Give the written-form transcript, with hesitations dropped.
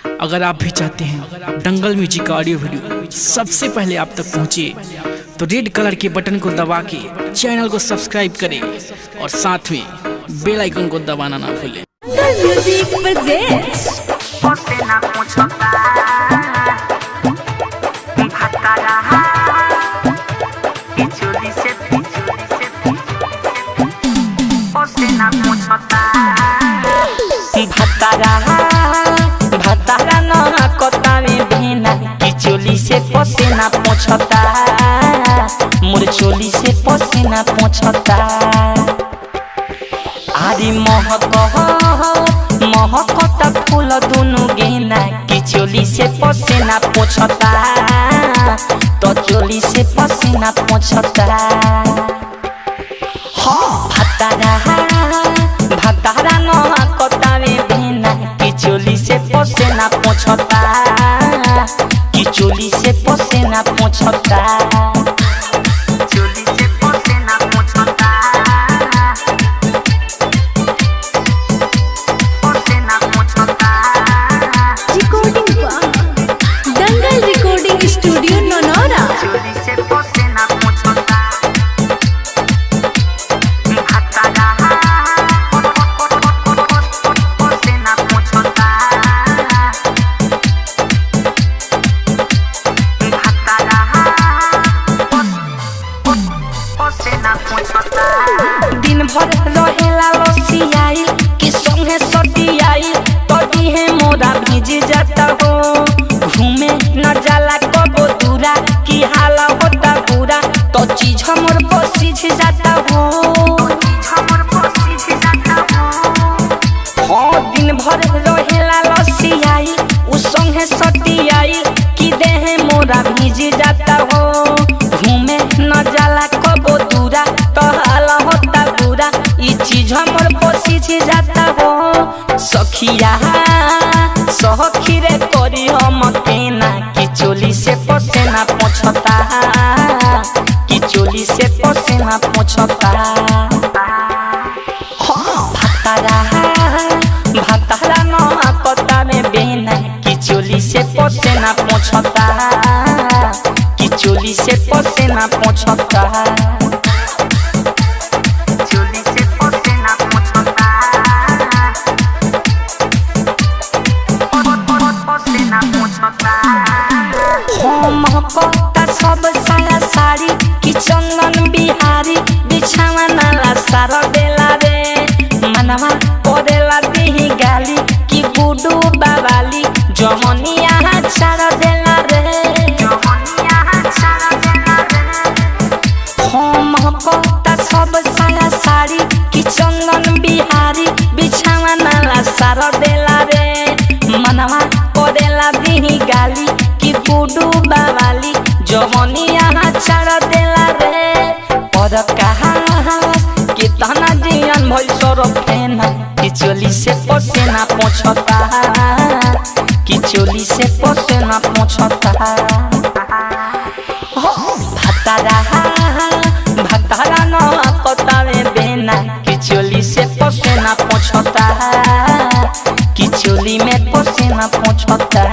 अगर आप भी चाहते हैं दंगल म्यूजिक का ऑडियो वीडियो सबसे पहले आप तक पहुंचे तो रेड कलर के बटन को दबा के चैनल को सब्सक्राइब करें और साथ में बेल आइकन को दबाना ना भूलें। भतारा न कतावे भेना की चोली से पसेना पोछता, मोर चोली से पसेना पोछता। आदि महकता फूल दोनों गेना की चोली से पसेना पोछता, तो चोली से पसेना पोछता। भतारा न कतावे भेना की चोली से पसेना पोछता, की चोली से पसेना पोछता। चोली से पसेना पोछता, पसेना पोछता। रिकॉर्डिंग दंगल रिकॉर्डिंग स्टूडियो ननौरा। चोली से पसेना पोछता, दिन भर रहेला लसियाई कि संगे सटियाई तोड़ी है मोरा भीज जाता हो। घूमे न जाला कबो दूरा की हाला होता पूरा, तो चीज हमर बसिज जाता हो। हाँ दिन भर रहेला लसियाई उ संगे सटियाई कि देह मोरा भीज जाता हो। घूमे न जाला कबो दूरा तो हाला होता पूरा, ई चीज हमर बसिज जाता हो। सखिया सखी रे करी हम केना की चोली से पसेना पोछता, की चोली से पसेना पोछता। भतारा न कतावे बेना की चोली से पसेना पोछता, की चोली से पसेना पोछता। चोली से पसेना पोछता, पसेना पोछता। हम कता सब साया साड़ी की चंदन बिहारी बिछावा नाला सारा बेला रे। मनवा करेला देही गाली की गुडू बाबाली जमनिया छाड़ देला रे। हम कता सब साया साड़ी की चंदन बिहारी बिछावा नाला सारा देला रे। मनवा करेला देही गाली की गुडू बाबाली जमनिया छाड़ देला रे। और कहा कितना जियन भइल सरफेना की चोली से पसेना पोछता, की चोली से पसेना पोछता। भतारा न कतावे बेना की चोली से पसेना पोछता, की चोली में पसेना पोछता।